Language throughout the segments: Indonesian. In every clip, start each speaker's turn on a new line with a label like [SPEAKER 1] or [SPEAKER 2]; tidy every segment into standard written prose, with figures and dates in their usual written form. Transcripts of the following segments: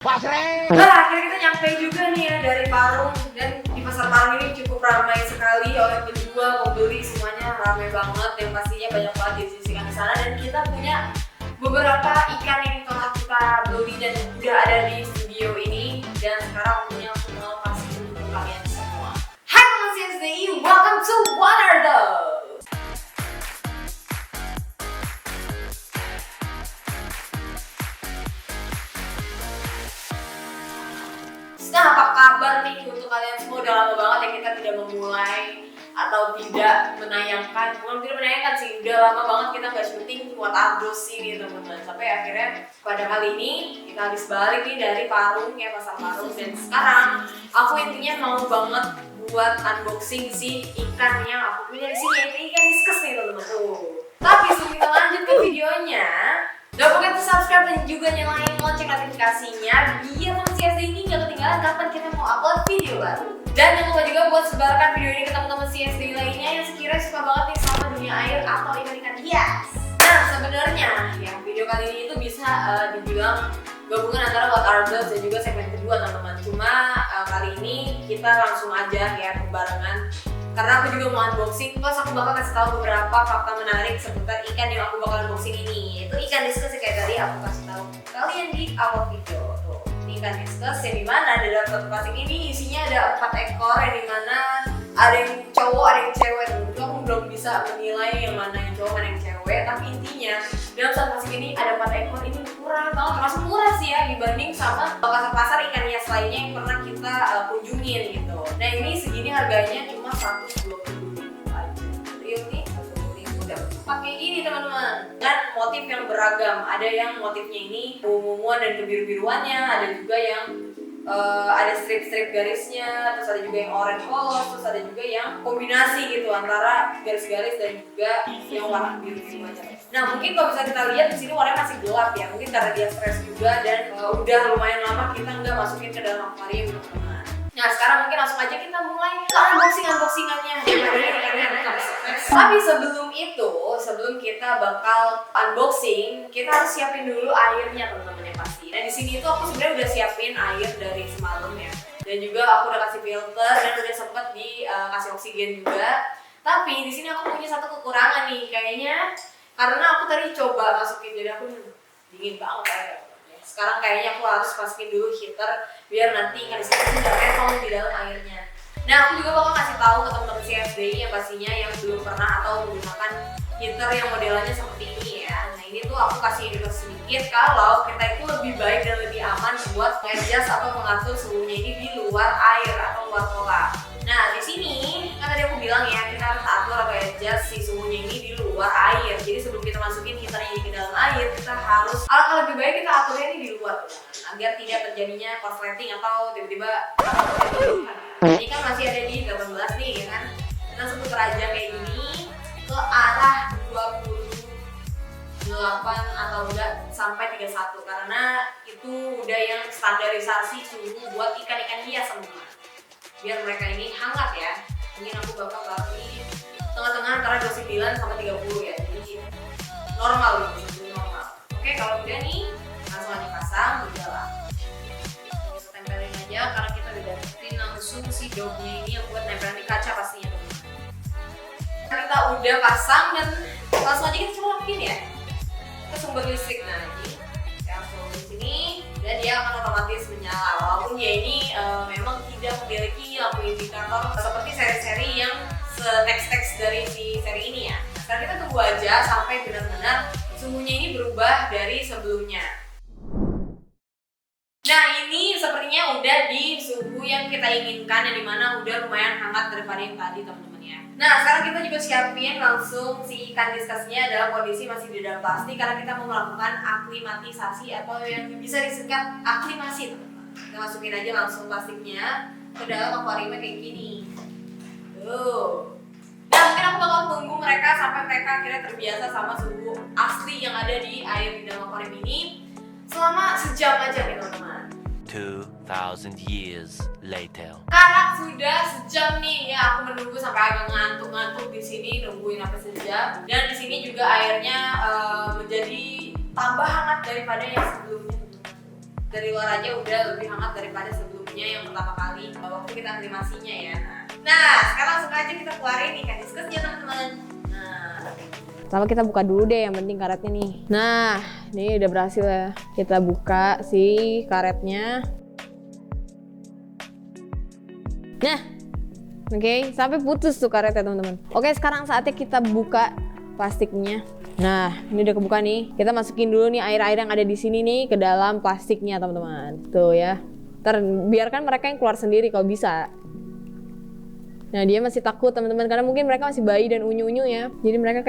[SPEAKER 1] Nah, akhirnya kita nyampe juga nih ya dari Parung. Dan di pasar Parung ini cukup ramai sekali oleh penjual, pembeli, semuanya ramai banget. Yang pastinya banyak banget disajikan di sana. Dan kita punya beberapa ikan yang telah kita beli dan udah ada di studio ini. Dan sekarang waktunya aku mau kasih untuk kalian semua. Hai teman CSDI, welcome to What Are Those? Nah, apa kabar nih untuk kalian semua? Udah lama banget ya kita tidak memulai atau tidak menayangkan. Bukan tidak menayangkan sih, udah lama banget kita nggak syuting buat Ardos ini teman-teman. Sampai akhirnya pada kali ini kita habis balik nih dari Parung ya, pasar Parung. Dan sekarang aku intinya mau banget buat unboxing si ikan yang aku punya di sini, yaitu ikan diskus nih teman-teman. Tapi sebelum kita lanjut ke videonya, jangan lupa untuk subscribe dan juga nyalain lonceng notifikasinya biar teman CSD ini gak ketinggalan kapan kita mau upload video baru. Dan jangan lupa juga buat sebarkan video ini ke teman-teman CSD lainnya yang sekiranya suka banget nih sama dunia air atau ikan-ikan hias. Nah, sebenarnya ya video kali ini itu bisa dibilang gabungan antara What Are Those dan juga segmen kedua teman-teman. Cuma kali ini kita langsung aja ya berbarengan. Karena aku juga mau unboxing, plus aku bakal kasih tahu beberapa fakta menarik seputar ikan yang aku bakal unboxing ini. Itu ikan diskus kayak tadi aku kasih tahu kalian di awal video. Tuh, ini ikan diskus yang dimana di dalam satu plastik ini isinya ada 4 ekor yang dimana ada yang cowok, ada yang cewek. Tentu aku belum bisa menilai yang mana yang cowok, mana yang cewek. Tapi intinya dalam satu plastik ini ada 4 ekor. Ini murah banget, termasuk murah sih ya dibanding sama pasar-pasar ikan hias lainnya yang pernah kita kunjungin gitu. Nah ini segini harganya cuma 120.000 aja. Real nih 120.000 udah pakai gini teman-teman. Dan motif yang beragam. Ada yang motifnya ini ungu-unguan dan kebiru-biruannya, ada juga yang ada strip-strip garisnya, terus ada juga yang orange polos, terus ada juga yang kombinasi gitu antara garis-garis dan juga yang warna biru-biru aja. Nah mungkin kalau bisa kita lihat di sini warnanya masih gelap ya, mungkin karena dia stres juga dan udah lumayan lama kita nggak masukin ke dalam akuarium teman-teman. Nah sekarang mungkin langsung aja kita mulai unboxingannya. Tapi sebelum itu, sebelum kita bakal unboxing, kita harus siapin dulu airnya teman-teman yang pasti. Nah di sini itu aku sebenarnya udah siapin air dari semalam ya, dan juga aku udah kasih filter dan udah sempet dikasih oksigen juga. Tapi di sini aku punya satu kekurangan nih kayaknya, karena aku tadi coba masukin jadi aku dingin banget air. Sekarang kayaknya aku harus masukin dulu heater biar nanti ikan diskus ini udah retong di dalam airnya. Nah aku juga bakal kasih tahu ke teman-teman CSDI yang pastinya yang belum pernah atau menggunakan heater yang modelannya seperti ini ya. Nah ini tuh aku kasih info sedikit kalau kita itu lebih baik dan lebih aman buat nge-adjust atau mengatur suhunya ini di luar air atau luar kolam. Nah di sini kan tadi aku bilang ya kita harus atur atau adjust si suhunya ini di luar air. Jadi sebelum kita masukin heater ini ke dalam air, kita harus alangkah lebih baik kita aturnya ini di luar agar tidak terjadinya korsleting atau tiba-tiba ini kan masih ada di 18 nih ya kan. Kita seputar aja kayak gini ke arah 28 atau enggak sampai 31 karena itu udah yang standarisasi suhu buat ikan-ikan hias teman-teman. Biar mereka ini hangat ya. Mungkin aku bakal taruh di tengah-tengah antara 29 sampai 30 ya. Jadi normal gitu, normal. Oke, kalau udah nih langsung aja pasang berjalan. Kita tempelin aja karena kita udah dapetin langsung si dognya ini yang buat nempelin di kaca pastinya teman-teman. Kita udah pasang dan langsung aja kita colokin ya ke sumber listrik. Nah ini kita langsung di sini dan dia akan otomatis menyala. Walaupun dia ini memang tidak memiliki lampu indikator seperti seri-seri yang se-teks dari si seri ini ya. Nah, sekarang kita tunggu aja sampai benar-benar suhunya ini berubah dari sebelumnya. Nah ini sepertinya udah di suhu yang kita inginkan, yang dimana udah lumayan hangat daripada yang tadi teman-teman ya. Nah sekarang kita juga siapin langsung si ikan diskusnya dalam kondisi masih di dalam plastik karena kita mau melakukan aklimatisasi atau yang bisa disingkat aklimasi teman-teman. Kita masukin aja langsung plastiknya ke dalam akuariumnya kayak gini. Tuh. Nah mungkin aku bakal tunggu mereka sampai mereka akhirnya terbiasa sama suhu asli yang ada di air di dalam akuarium ini selama sejam aja nih teman-teman.
[SPEAKER 2] 2000 years later.
[SPEAKER 1] Karena sudah sejam nih ya, aku menunggu sampai agak ngantuk-ngantuk di sini nungguin sampai sejam. Dan di sini juga airnya menjadi tambah hangat daripada yang sebelumnya. dari luar aja udah lebih hangat daripada sebelumnya yang pertama kali waktu kita aklimasinya ya. Nah, sekarang langsung aja kita keluarin ikan diskusnya teman-teman. Pertama kita buka dulu deh yang penting karetnya nih. Nah, ini udah berhasil ya. Kita buka si karetnya. Nah, oke, sampai putus tuh karetnya teman-teman. Oke, sekarang saatnya kita buka plastiknya. Nah, ini udah kebuka nih. Kita masukin dulu nih air-air yang ada di sini nih ke dalam plastiknya teman-teman. Tuh ya. Biarkan mereka yang keluar sendiri kalau bisa. Nah, dia masih takut teman-teman karena mungkin mereka masih bayi dan unyu-unyu ya. Jadi mereka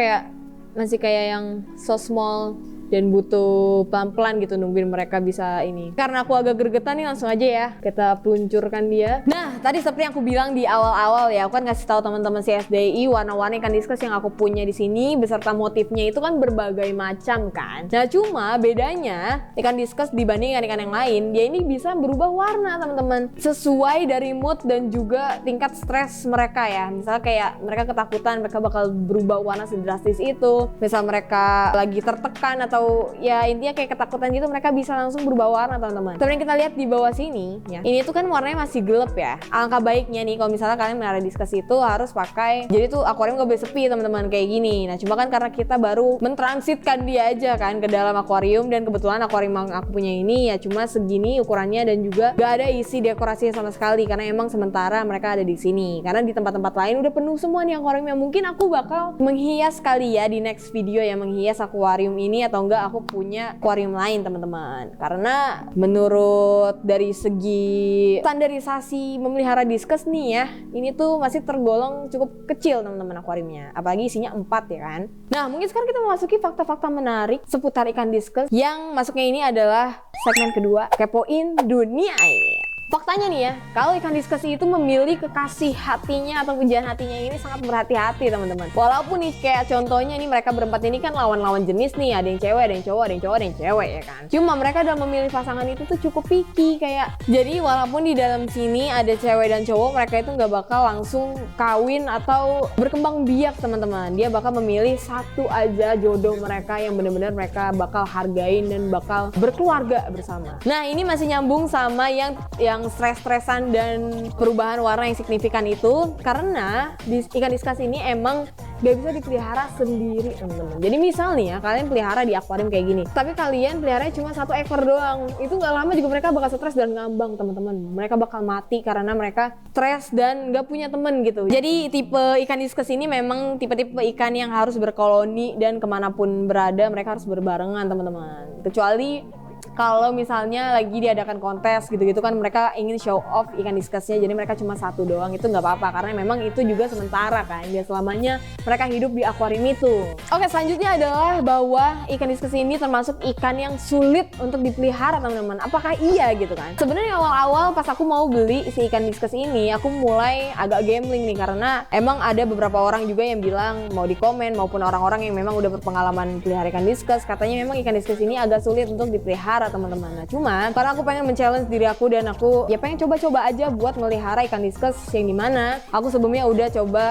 [SPEAKER 1] masih kayak yang so small dan butuh pelan-pelan gitu nungguin mereka bisa ini. Karena aku agak gregetan nih, langsung aja ya kita peluncurkan dia. Nah, tadi seperti yang aku bilang di awal-awal ya, aku kan ngasih tahu teman-teman CSDI warna-warni ikan diskus yang aku punya di sini beserta motifnya itu kan berbagai macam kan. Nah, cuma bedanya ikan diskus dibanding ikan yang lain, dia ini bisa berubah warna teman-teman, sesuai dari mood dan juga tingkat stres mereka ya. Misalnya kayak mereka ketakutan, mereka bakal berubah warna sedrastis itu. Misal mereka lagi tertekan atau ya intinya kayak ketakutan gitu, mereka bisa langsung berubah warna teman-teman. Seperti yang kita lihat di bawah sini ya, ini tuh kan warnanya masih gelap ya. Alangkah baiknya nih kalau misalnya kalian melihara diskus itu harus pakai, jadi tuh akuarium gak boleh sepi teman-teman kayak gini. Nah, cuma kan karena kita baru mentransitkan dia aja kan ke dalam akuarium, dan kebetulan akuarium yang aku punya ini ya cuma segini ukurannya dan juga gak ada isi dekorasinya sama sekali karena emang sementara mereka ada di sini. Karena di tempat-tempat lain udah penuh semua nih akuariumnya. Mungkin aku bakal menghias kali ya di next video ya, menghias akuarium ini, atau enggak aku punya akuarium lain teman-teman. Karena menurut dari segi standarisasi memelihara diskus nih ya, ini tuh masih tergolong cukup kecil teman-teman akuariumnya. Apalagi isinya 4 ya kan. Nah, mungkin sekarang kita memasuki fakta-fakta menarik seputar ikan diskus. Yang masuknya ini adalah segmen kedua, kepoin dunia ini. Faktanya nih ya, kalau ikan diskus itu memilih kekasih hatinya atau pujian hatinya ini sangat berhati-hati teman-teman. Walaupun nih kayak contohnya nih mereka berempat ini kan lawan-lawan jenis nih, ada yang cewek, ada yang cowok, ada yang cowok, ada yang cewek ya kan. Cuma mereka dalam memilih pasangan itu tuh cukup picky kayak. Jadi walaupun di dalam sini ada cewek dan cowok, mereka itu nggak bakal langsung kawin atau berkembang biak teman-teman. Dia bakal memilih satu aja jodoh mereka yang benar-benar mereka bakal hargain dan bakal berkeluarga bersama. Nah, ini masih nyambung sama yang stres-stresan dan perubahan warna yang signifikan itu, karena ikan diskus ini emang gak bisa dipelihara sendiri teman-teman. Jadi misal nih ya, kalian pelihara di akuarium kayak gini, tapi kalian peliharanya cuma 1 ekor doang, itu gak lama juga mereka bakal stres dan ngambang teman-teman. Mereka bakal mati karena mereka stres dan gak punya temen gitu. Jadi tipe ikan diskus ini memang tipe-tipe ikan yang harus berkoloni dan kemanapun berada mereka harus berbarengan teman-teman. Kecuali kalau misalnya lagi diadakan kontes gitu-gitu kan, mereka ingin show off ikan diskusnya, jadi mereka cuma 1 doang, itu nggak apa-apa karena memang itu juga sementara kan, dia selamanya mereka hidup di akuarium itu. Oke, selanjutnya adalah bahwa ikan diskus ini termasuk ikan yang sulit untuk dipelihara teman-teman. Apakah iya gitu kan? Sebenarnya awal-awal pas aku mau beli si ikan diskus ini, aku mulai agak gambling nih karena emang ada beberapa orang juga yang bilang, mau di komen maupun orang-orang yang memang udah berpengalaman pelihara ikan diskus, katanya memang ikan diskus ini agak sulit untuk dipelihara teman-teman. Nah, cuman karena aku pengen men-challenge diri aku dan aku ya pengen coba-coba aja buat melihara ikan diskus yang dimana aku sebelumnya udah coba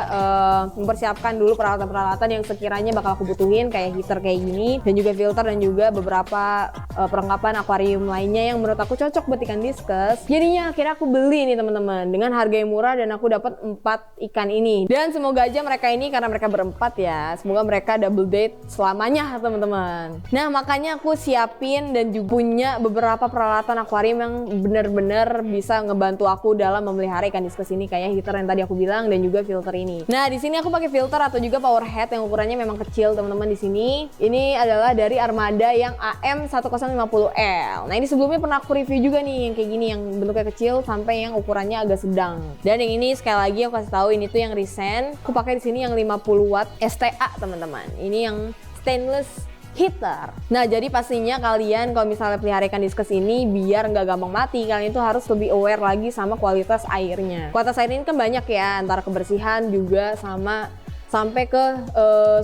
[SPEAKER 1] mempersiapkan dulu peralatan-peralatan yang sekiranya bakal aku butuhin, kayak heater kayak gini dan juga filter dan juga beberapa perlengkapan akuarium lainnya yang menurut aku cocok buat ikan diskus. Jadinya akhirnya aku beli nih teman-teman dengan harga yang murah dan aku dapat 4 ikan ini. Dan semoga aja mereka ini, karena mereka berempat ya, semoga mereka double date selamanya teman-teman. Nah, makanya aku siapin dan juga punya beberapa peralatan akuarium yang benar-benar bisa ngebantu aku dalam memelihara ikan diskus ini, kayak heater yang tadi aku bilang dan juga filter ini. Nah, di sini aku pakai filter atau juga power head yang ukurannya memang kecil teman-teman di sini. Ini adalah dari Armada yang AM1050L. Nah, ini sebelumnya pernah aku review juga nih yang kayak gini, yang bentuknya kecil sampai yang ukurannya agak sedang. Dan yang ini sekali lagi aku kasih tahu, ini tuh yang recent. Aku pakai di sini yang 50 watt STA teman-teman. Ini yang stainless heater. Nah, jadi pastinya kalian kalau misalnya pelihara ikan diskus ini biar nggak gampang mati, kalian itu harus lebih aware lagi sama kualitas airnya. Kualitas air ini kan banyak ya, antara kebersihan juga sama
[SPEAKER 3] sampai ke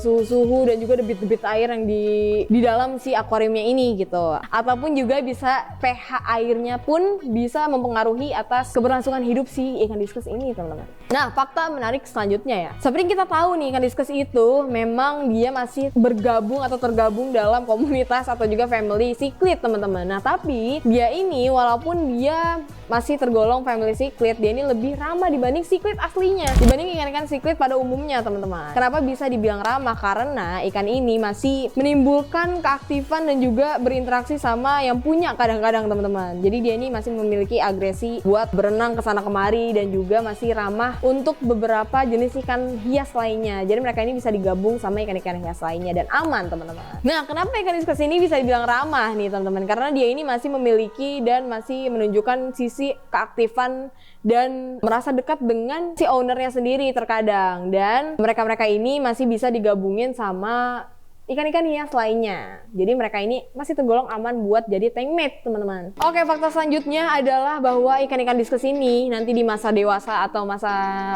[SPEAKER 3] suhu-suhu dan juga debit-debit air yang di dalam si akuariumnya ini gitu. Ataupun juga bisa pH airnya pun bisa mempengaruhi atas keberlangsungan hidup si ikan diskus ini, teman-teman. Nah, fakta menarik selanjutnya ya. Seperti kita tahu nih, ikan diskus itu memang dia masih bergabung atau tergabung dalam komunitas atau juga family cichlid, teman-teman. Nah, tapi dia ini walaupun dia masih tergolong family cichlid, dia ini lebih ramah dibanding cichlid aslinya, dibanding ikan-ikan cichlid pada umumnya, teman-teman. Kenapa bisa dibilang ramah? Karena ikan ini masih menimbulkan keaktifan dan juga berinteraksi sama yang punya kadang-kadang, teman-teman. Jadi dia ini masih memiliki agresi buat berenang ke sana kemari dan juga masih ramah untuk beberapa jenis ikan hias lainnya. Jadi mereka ini bisa digabung sama ikan-ikan hias lainnya dan aman, teman-teman. Nah, kenapa ikan diskus ini bisa dibilang ramah nih, teman-teman? Karena dia ini masih memiliki dan masih menunjukkan sisi keaktifan dan merasa dekat dengan si ownernya sendiri terkadang, dan mereka-mereka ini masih bisa digabungin sama ikan-ikan hias lainnya. Jadi mereka ini masih tergolong aman buat jadi tank mate, teman-teman. Oke, fakta selanjutnya adalah bahwa ikan-ikan diskus ini nanti di masa dewasa atau masa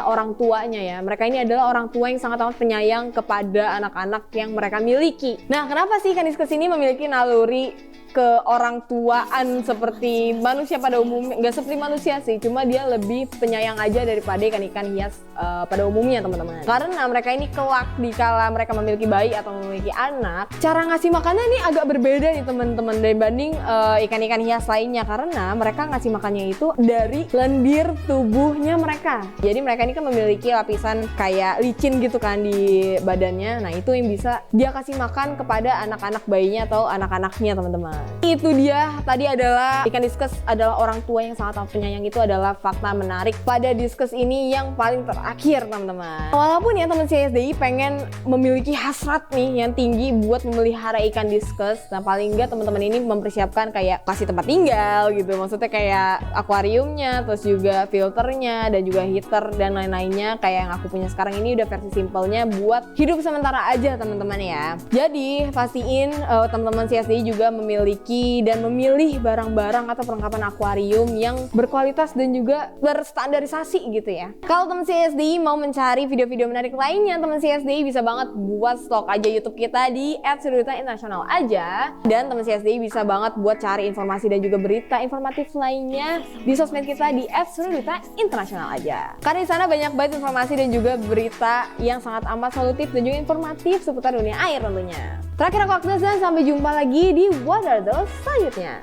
[SPEAKER 3] orang tuanya ya, mereka ini adalah orang tua yang sangat amat penyayang kepada anak-anak yang mereka miliki. Nah, kenapa sih ikan diskus ini memiliki naluri ke orang tuaan seperti manusia pada umumnya? Nggak seperti manusia sih, cuma dia lebih penyayang aja daripada ikan-ikan hias pada umumnya, teman-teman. Karena mereka ini kelak dikala mereka memiliki bayi atau memiliki anak, cara ngasih makannya ini agak berbeda nih, teman-teman, dibanding ikan-ikan hias lainnya, karena mereka ngasih makannya itu dari lendir tubuhnya mereka. Jadi mereka ini kan memiliki lapisan kayak licin gitu kan di badannya. Nah, itu yang bisa dia kasih makan kepada anak-anak bayinya atau anak-anaknya, teman-teman. Itu dia tadi adalah ikan diskus adalah orang tua yang sangat penyayang. Itu adalah fakta menarik pada diskus ini yang paling terakhir, teman-teman. Walaupun ya teman CSDI pengen memiliki hasrat nih yang tinggi buat memelihara ikan diskus, nah paling enggak teman-teman ini mempersiapkan kayak kasih tempat tinggal gitu, maksudnya kayak akuariumnya, terus juga filternya dan juga heater dan lain-lainnya kayak yang aku punya sekarang ini udah versi simpelnya buat hidup sementara aja, teman-teman ya. Jadi pastiin teman-teman CSDI juga memiliki dan memilih barang-barang atau perlengkapan akuarium yang berkualitas dan juga berstandarisasi gitu ya. Kalau teman CSDI mau mencari video-video menarik lainnya, teman CSDI bisa banget buat stok aja YouTube kita di @suruduta_international aja, dan teman CSDI bisa banget buat cari informasi dan juga berita informatif lainnya di sosmed kita di @suruduta_international aja. Karena di sana banyak banget informasi dan juga berita yang sangat amat solutif dan juga informatif seputar dunia air tentunya. Terakhir aku Agnes dan sampai jumpa lagi di What Are Those selanjutnya.